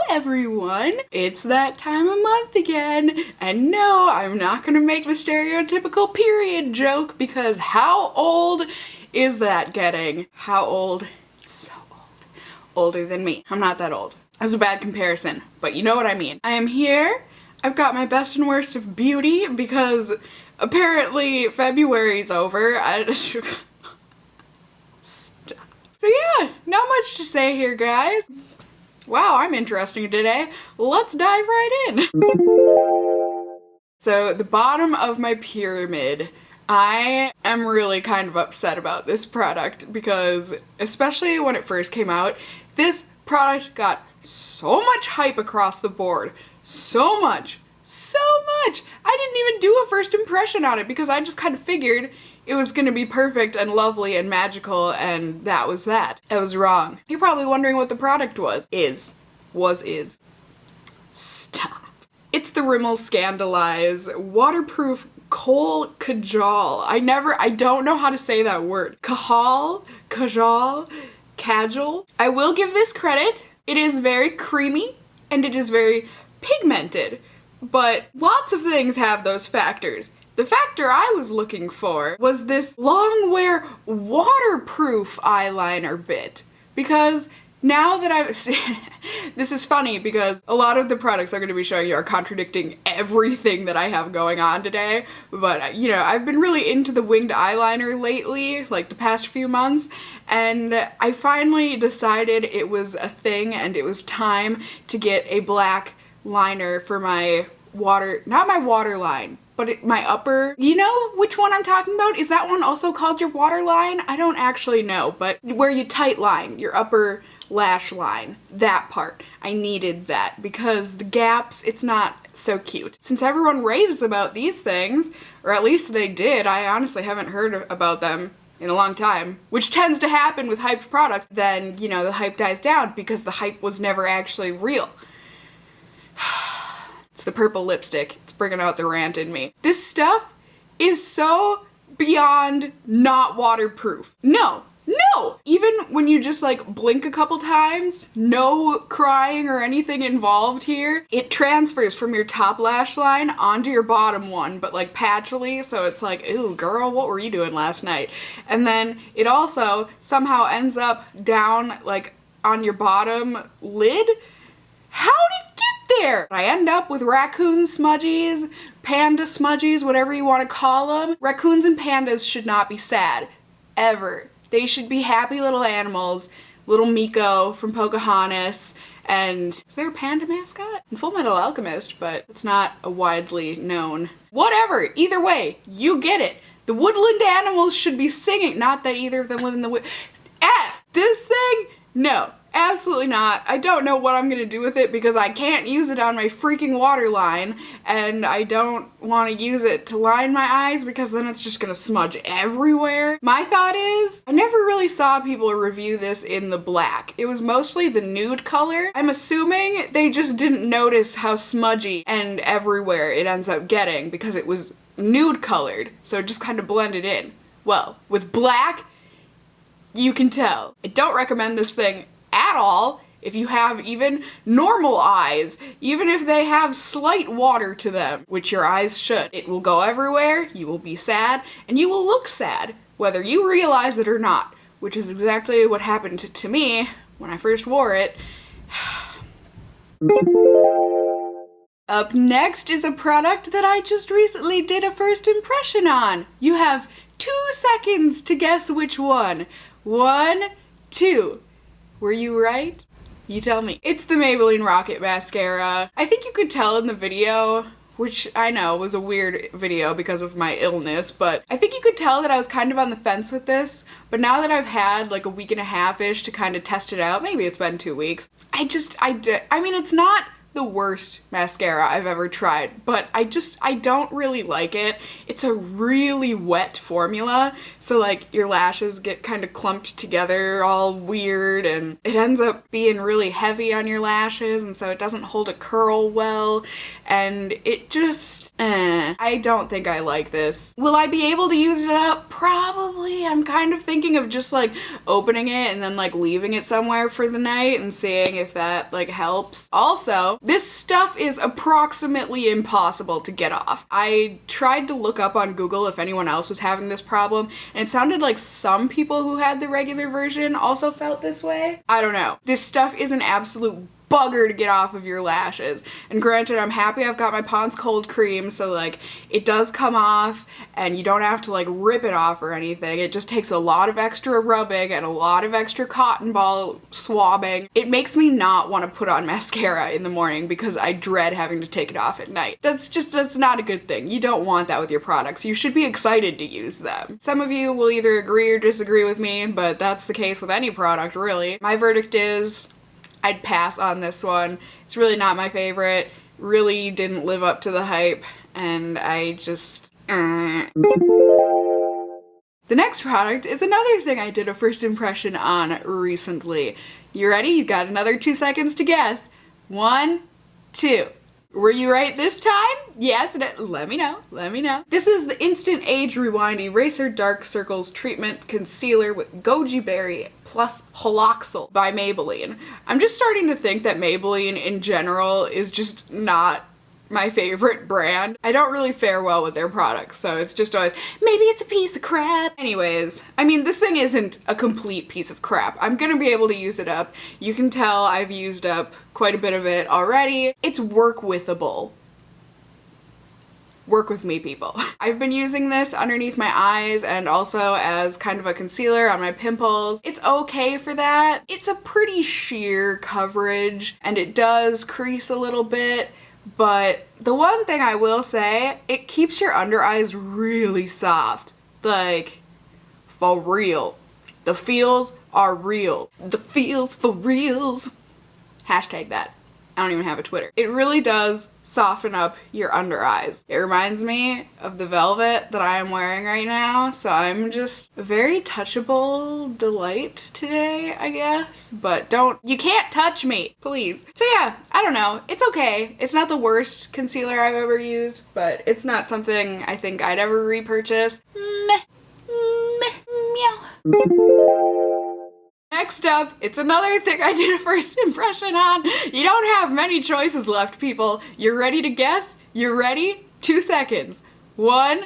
everyone! It's that time of month again, and no, I'm not gonna make the stereotypical period joke because how old is that getting? How old? So old. Older than me. I'm not that old. That's a bad comparison, but you know what I mean. I am here. I've got my best and worst of beauty because apparently February's over. Stop. So yeah, not much to say here, guys. Wow, I'm interesting today. Let's dive right in. So the bottom of my pyramid, I am really kind of upset about this product because, especially when it first came out, this product got so much hype across the board. So much. I didn't even do a first impression on it because I just kind of figured it was gonna be perfect and lovely and magical, and that was that. I was wrong. You're probably wondering what the product was. Is. Stop. It's the Rimmel Scandaleyes Waterproof Kohl Kajal. I don't know how to say that word. Kajal. I will give this credit. It is very creamy and it is very pigmented, but lots of things have those factors. The factor I was looking for was this long wear waterproof eyeliner bit, because now that I've this is funny because a lot of the products I'm going to be showing you are contradicting everything that I have going on today, but you know, I've been really into the winged eyeliner lately, like the past few months, and I finally decided it was a thing and it was time to get a black liner for my not my waterline, but my upper, you know which one I'm talking about? Is that one also called your waterline? I don't actually know, but where you tight line, your upper lash line, that part. I needed that because the gaps, it's not so cute. Since everyone raves about these things, or at least they did, I honestly haven't heard about them in a long time, which tends to happen with hyped products, then, you know, the hype dies down because the hype was never actually real. It's the purple lipstick. It's bringing out the rant in me. This stuff is so beyond not waterproof. No. Even when you just like blink a couple times, no crying or anything involved here, it transfers from your top lash line onto your bottom one, but like patchily, so it's like, ooh, girl, what were you doing last night? And then it also somehow ends up down like on your bottom lid. How did it get there? I end up with raccoon smudgies, panda smudgies, whatever you want to call them. Raccoons and pandas should not be sad, ever. They should be happy little animals. Little Miko from Pocahontas, and is there a panda mascot? In Full Metal Alchemist, but it's not a widely known. Whatever, either way, you get it. The woodland animals should be singing. Not that either of them live in the wood. F! This thing? No. Absolutely not. I don't know what I'm gonna do with it because I can't use it on my freaking waterline, and I don't want to use it to line my eyes because then it's just gonna smudge everywhere. My thought is, I never really saw people review this in the black. It was mostly the nude color. I'm assuming they just didn't notice how smudgy and everywhere it ends up getting because it was nude colored, so it just kind of blended in. Well, with black, you can tell. I don't recommend this thing at all if you have even normal eyes, even if they have slight water to them, which your eyes should. It will go everywhere, you will be sad, and you will look sad, whether you realize it or not, which is exactly what happened to me when I first wore it. Up next is a product that I just recently did a first impression on. You have 2 seconds to guess which one. 1, 2. Were you right? You tell me. It's the Maybelline Rocket Mascara. I think you could tell in the video, which I know was a weird video because of my illness, but I think you could tell that I was kind of on the fence with this, but now that I've had like a week and a half-ish to kind of test it out, maybe it's been 2 weeks, I mean, it's not the worst mascara I've ever tried, but I don't really like it. It's a really wet formula, so like your lashes get kind of clumped together all weird, and it ends up being really heavy on your lashes, and so it doesn't hold a curl well, and it just, I don't think I like this. Will I be able to use it up? Probably. I'm kind of thinking of just like opening it and then like leaving it somewhere for the night and seeing if that like helps. Also, this stuff is approximately impossible to get off. I tried to look up on Google if anyone else was having this problem, and it sounded like some people who had the regular version also felt this way. I don't know. This stuff is an absolute bugger to get off of your lashes. And granted, I'm happy I've got my Pond's cold cream, so like it does come off and you don't have to like rip it off or anything. It just takes a lot of extra rubbing and a lot of extra cotton ball swabbing. It makes me not want to put on mascara in the morning because I dread having to take it off at night. That's not a good thing. You don't want that with your products. You should be excited to use them. Some of you will either agree or disagree with me, but that's the case with any product, really. My verdict is I'd pass on this one. It's really not my favorite, really didn't live up to the hype, and I just, The next product is another thing I did a first impression on recently. You ready? You've got another 2 seconds to guess. 1, 2. Were you right this time? Yes, let me know, let me know. This is the Instant Age Rewind Eraser Dark Circles Treatment Concealer with Goji Berry plus Haloxyl by Maybelline. I'm just starting to think that Maybelline in general is just not my favorite brand. I don't really fare well with their products, so it's just always, maybe it's a piece of crap. Anyways, I mean, this thing isn't a complete piece of crap. I'm gonna be able to use it up. You can tell I've used up quite a bit of it already. It's work-withable. Work with me, people. I've been using this underneath my eyes and also as kind of a concealer on my pimples. It's okay for that. It's a pretty sheer coverage and it does crease a little bit, but the one thing I will say, it keeps your under eyes really soft. Like, for real. The feels are real. The feels for reals. Hashtag that. I don't even have a Twitter. It really does soften up your under eyes. It reminds me of the velvet that I am wearing right now, so I'm just a very touchable delight today, I guess. But you can't touch me, please. So yeah, I don't know. It's okay. It's not the worst concealer I've ever used, but it's not something I think I'd ever repurchase. Meh. Meow. Next up, it's another thing I did a first impression on. You don't have many choices left, people. You're ready to guess? You're ready? 2 seconds. 1,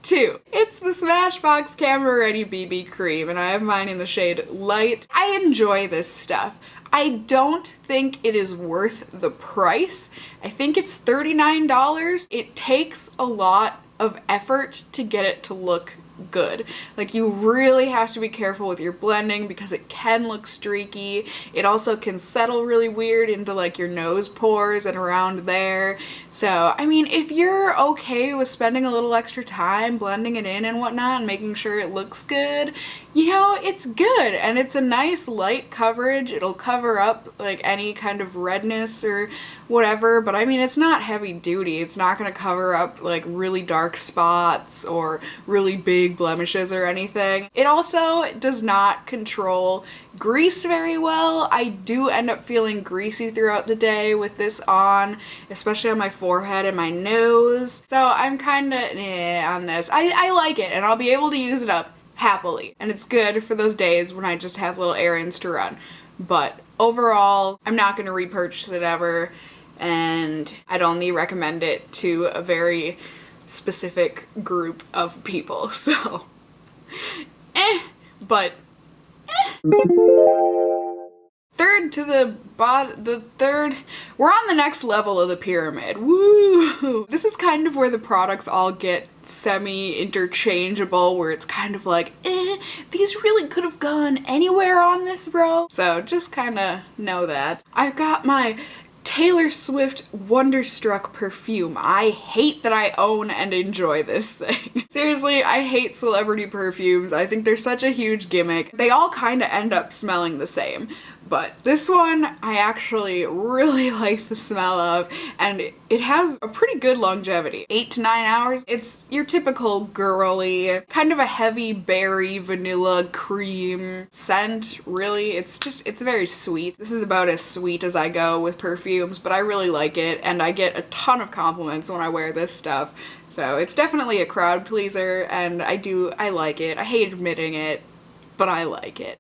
2. It's the Smashbox Camera Ready BB Cream, and I have mine in the shade Light. I enjoy this stuff. I don't think it is worth the price. I think it's $39. It takes a lot of effort to get it to look good. Like, you really have to be careful with your blending because it can look streaky. It also can settle really weird into like your nose pores and around there. So, I mean, if you're okay with spending a little extra time blending it in and whatnot and making sure it looks good, you know, it's good and it's a nice light coverage. It'll cover up like any kind of redness or whatever, but I mean, it's not heavy duty. It's not gonna cover up like really dark spots or really big blemishes or anything. It also does not control grease very well. I do end up feeling greasy throughout the day with this on, especially on my forehead and my nose. So I'm kind of on this. I like it and I'll be able to use it up happily. And it's good for those days when I just have little errands to run. But overall, I'm not going to repurchase it ever, and I'd only recommend it to a very specific group of people, so Third to the we're on the next level of the pyramid. Woo! This is kind of where the products all get semi-interchangeable, where it's kind of like, these really could have gone anywhere on this row. So just kind of know that. I've got my Taylor Swift Wonderstruck perfume. I hate that I own and enjoy this thing. Seriously, I hate celebrity perfumes. I think they're such a huge gimmick. They all kind of end up smelling the same. but this one I actually really like the smell of, and it has a pretty good longevity. 8 to 9 hours. It's your typical girly, kind of a heavy berry, vanilla, cream scent, really. It's very sweet. This is about as sweet as I go with perfumes, but I really like it, and I get a ton of compliments when I wear this stuff. So it's definitely a crowd pleaser, and I like it. I hate admitting it, but I like it.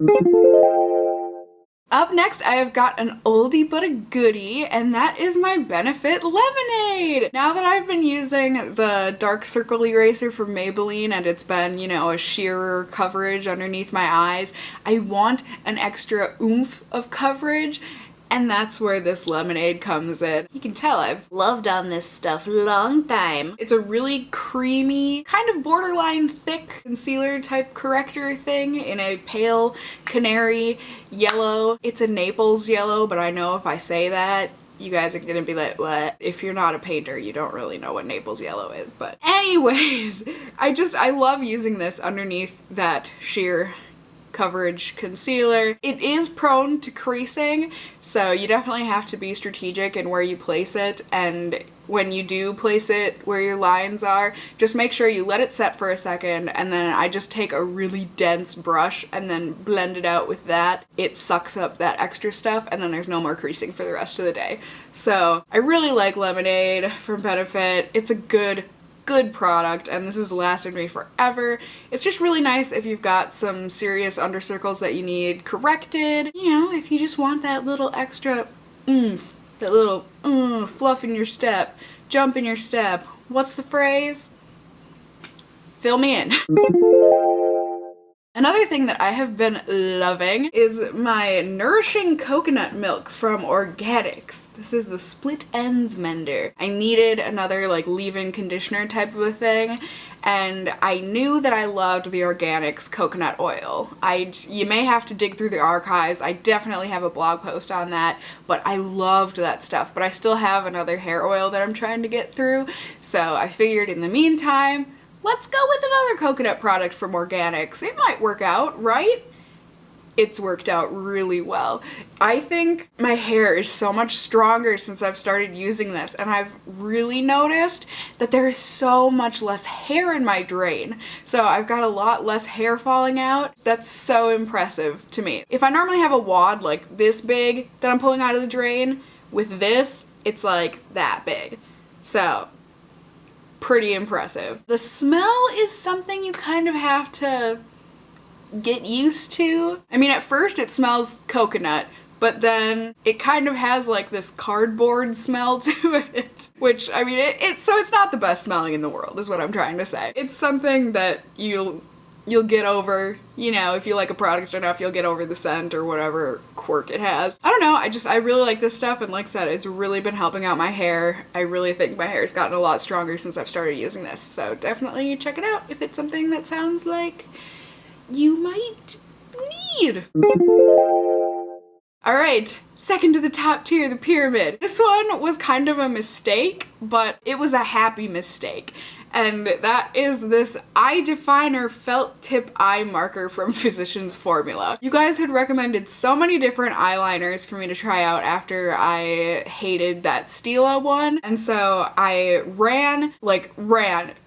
Up next, I have got an oldie but a goodie, and that is my Benefit Lemonade! Now that I've been using the dark circle eraser from Maybelline and it's been, you know, a sheerer coverage underneath my eyes, I want an extra oomph of coverage, and that's where this lemonade comes in. You can tell I've loved on this stuff a long time. It's a really creamy, kind of borderline thick concealer type corrector thing in a pale canary yellow. It's a Naples yellow, but I know if I say that, you guys are gonna be like, what? If you're not a painter, you don't really know what Naples yellow is. But anyways, I love using this underneath that sheer coverage concealer. It is prone to creasing, so you definitely have to be strategic in where you place it, and when you do place it where your lines are, just make sure you let it set for a second, and then I just take a really dense brush and then blend it out with that. It sucks up that extra stuff, and then there's no more creasing for the rest of the day. So I really like Lemonade from Benefit. It's a good product, and this has lasted me forever. It's just really nice if you've got some serious under circles that you need corrected. You know, if you just want that little extra oomph, that little fluff in your step, jump in your step. What's the phrase? Fill me in. Another thing that I have been loving is my Nourishing Coconut Milk from Organix. This is the Split Ends Mender. I needed another like leave-in conditioner type of a thing, and I knew that I loved the Organix coconut oil. You may have to dig through the archives. I definitely have a blog post on that, but I loved that stuff. But I still have another hair oil that I'm trying to get through, so I figured in the meantime, let's go with another coconut product from Organix. It might work out, right? It's worked out really well. I think my hair is so much stronger since I've started using this, and I've really noticed that there is so much less hair in my drain. So I've got a lot less hair falling out. That's so impressive to me. If I normally have a wad like this big that I'm pulling out of the drain, with this, it's like that big. So pretty impressive. The smell is something you kind of have to get used to. I mean, at first it smells coconut, but then it kind of has like this cardboard smell to it, which, I mean, so it's not the best smelling in the world is what I'm trying to say. It's something that you'll get over, you know, if you like a product enough, you'll get over the scent or whatever quirk it has. I don't know, I really like this stuff, and like I said, it's really been helping out my hair. I really think my hair's gotten a lot stronger since I've started using this, so definitely check it out if it's something that sounds like you might need. Alright, second to the top tier, the pyramid. This one was kind of a mistake, but it was a happy mistake. And that is this eye definer felt tip eye marker from Physicians Formula. You guys had recommended so many different eyeliners for me to try out after I hated that Stila one, and so I ran.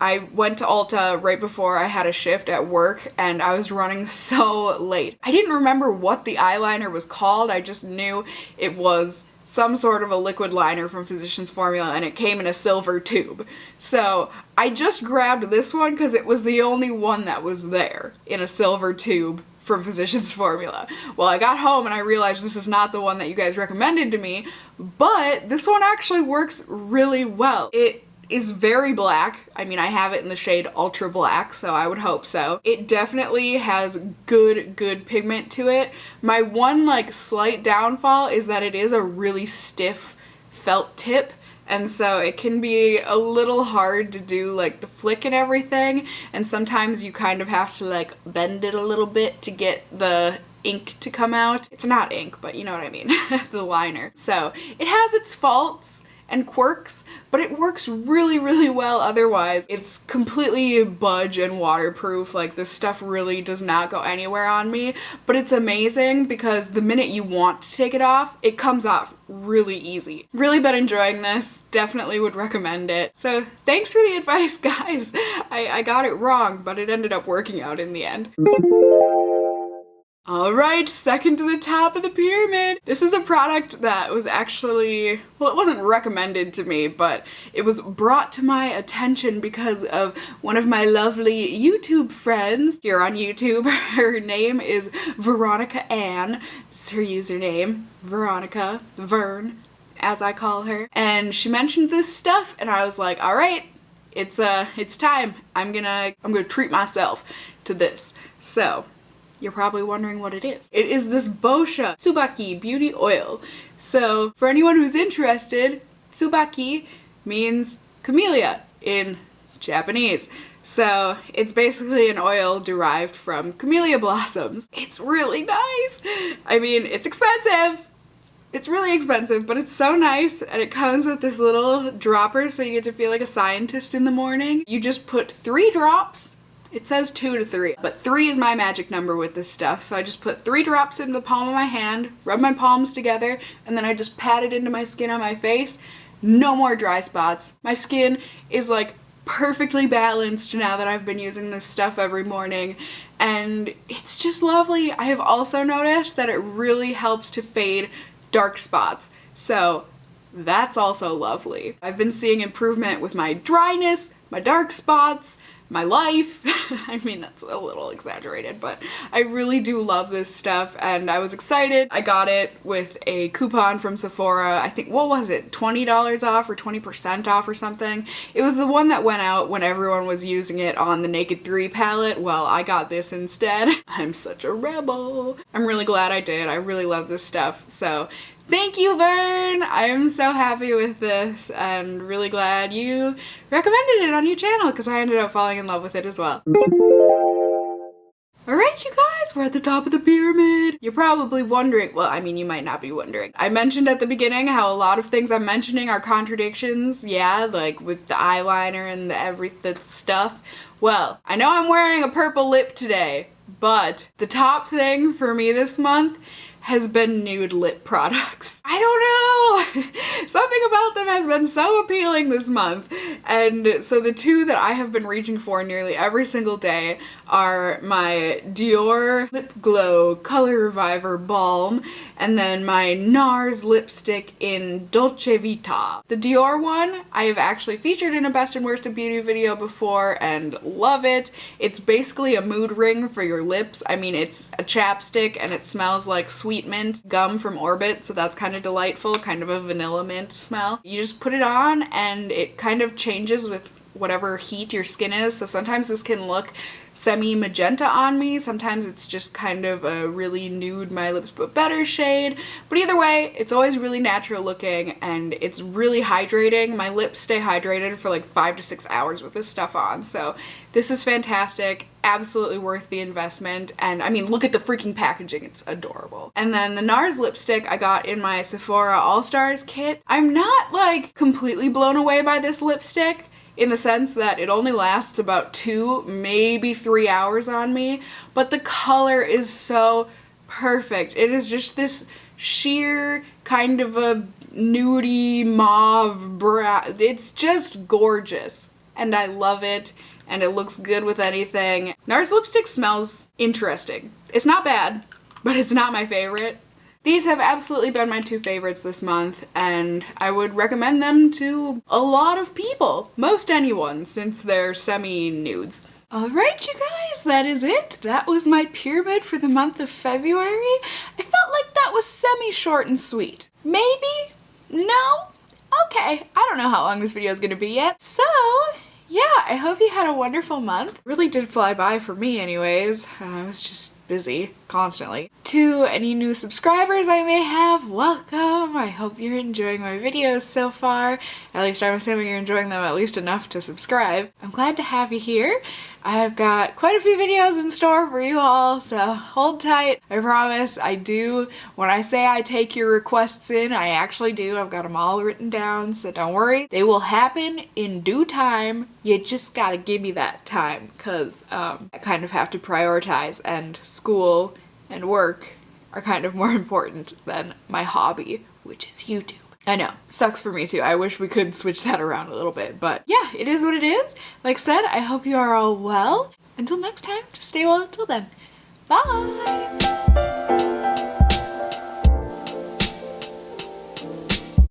I went to Ulta right before I had a shift at work, and I was running so late. I didn't remember what the eyeliner was called, I just knew it was some sort of a liquid liner from Physicians Formula, and it came in a silver tube. So I just grabbed this one because it was the only one that was there in a silver tube from Physicians Formula. Well, I got home and I realized this is not the one that you guys recommended to me, but this one actually works really well. It is very black. I mean, I have it in the shade Ultra Black, so I would hope so. It definitely has good pigment to it. My one, like, slight downfall is that it is a really stiff felt tip, and so it can be a little hard to do, like, the flick and everything, and sometimes you kind of have to, like, bend it a little bit to get the ink to come out. It's not ink, but you know what I mean, the liner. So it has its faults, and quirks, but it works really, really well otherwise. It's completely budge and waterproof. Like, this stuff really does not go anywhere on me, but it's amazing because the minute you want to take it off, it comes off really easy. Really been enjoying this. Definitely would recommend it. So thanks for the advice, guys. I got it wrong, but it ended up working out in the end. Alright, second to the top of the pyramid. This is a product that was actually, well, it wasn't recommended to me, but it was brought to my attention because of one of my lovely YouTube friends here on YouTube. Her name is Veronica Ann. That's her username. Veronica, Vern, as I call her. And she mentioned this stuff, and I was like, alright, it's time. I'm gonna treat myself to this. So, you're probably wondering what it is. It is this Boscia Tsubaki Beauty Oil. So for anyone who's interested, Tsubaki means camellia in Japanese. So it's basically an oil derived from camellia blossoms. It's really nice. I mean, it's expensive. It's really expensive, but it's so nice, and it comes with this little dropper so you get to feel like a scientist in the morning. You just put 3 drops. It says 2 to 3, but 3 is my magic number with this stuff, so I just put 3 drops in the palm of my hand, rub my palms together, and then I just pat it into my skin on my face. No more dry spots. My skin is like perfectly balanced now that I've been using this stuff every morning, and it's just lovely. I have also noticed that it really helps to fade dark spots, so that's also lovely. I've been seeing improvement with my dryness, my dark spots, my life. I mean, that's a little exaggerated, but I really do love this stuff, and I was excited. I got it with a coupon from Sephora. I think, what was it, $20 off or 20% off or something? It was the one that went out when everyone was using it on the Naked 3 palette. Well, I got this instead. I'm such a rebel. I'm really glad I did. I really love this stuff. So thank you, Vern! I am so happy with this and really glad you recommended it on your channel because I ended up falling in love with it as well. Alright, you guys, we're at the top of the pyramid. You're probably wondering, well, I mean, you might not be wondering. I mentioned at the beginning how a lot of things I'm mentioning are contradictions, yeah, like with the eyeliner and the stuff. Well, I know I'm wearing a purple lip today, but the top thing for me this month has been nude lip products. I don't know! Something about them has been so appealing this month. And so the 2 that I have been reaching for nearly every single day are my Dior Lip Glow Color Reviver Balm and then my NARS lipstick in Dolce Vita. The Dior one I have actually featured in a Best and Worst of Beauty video before and love it. It's basically a mood ring for your lips. I mean, it's a chapstick and it smells like sweet mint gum from Orbit, so that's kind of delightful, kind of a vanilla mint smell. You just put it on and it kind of changes with whatever heat your skin is, so sometimes this can look semi-magenta on me, sometimes it's just kind of a really nude my lips but better shade, but either way, it's always really natural looking and it's really hydrating. My lips stay hydrated for like 5 to 6 hours with this stuff on, so this is fantastic, absolutely worth the investment, and I mean, look at the freaking packaging, it's adorable. And then the NARS lipstick I got in my Sephora All-Stars kit. I'm not like completely blown away by this lipstick, in the sense that it only lasts about 2, maybe 3 hours on me, but the color is so perfect. It is just this sheer kind of a nudie mauve brown. It's just gorgeous, and I love it, and it looks good with anything. NARS lipstick smells interesting. It's not bad, but it's not my favorite. These have absolutely been my 2 favorites this month, and I would recommend them to a lot of people. Most anyone, since they're semi-nudes. Alright, you guys, that is it. That was my pyramid for the month of February. I felt like that was semi-short and sweet. Maybe? No? Okay, I don't know how long this video is gonna be yet. So, yeah, I hope you had a wonderful month. It really did fly by for me anyways. It's just busy constantly. To any new subscribers I may have, welcome! I hope you're enjoying my videos so far. At least I'm assuming you're enjoying them at least enough to subscribe. I'm glad to have you here. I've got quite a few videos in store for you all, so hold tight. I promise I do. When I say I take your requests in, I actually do. I've got them all written down, so don't worry. They will happen in due time. You just gotta give me that time, because I kind of have to prioritize, and school and work are kind of more important than my hobby, which is YouTube. I know, sucks for me too. I wish we could switch that around a little bit, but yeah, it is what it is. Like I said, I hope you are all well. Until next time, just stay well until then. Bye!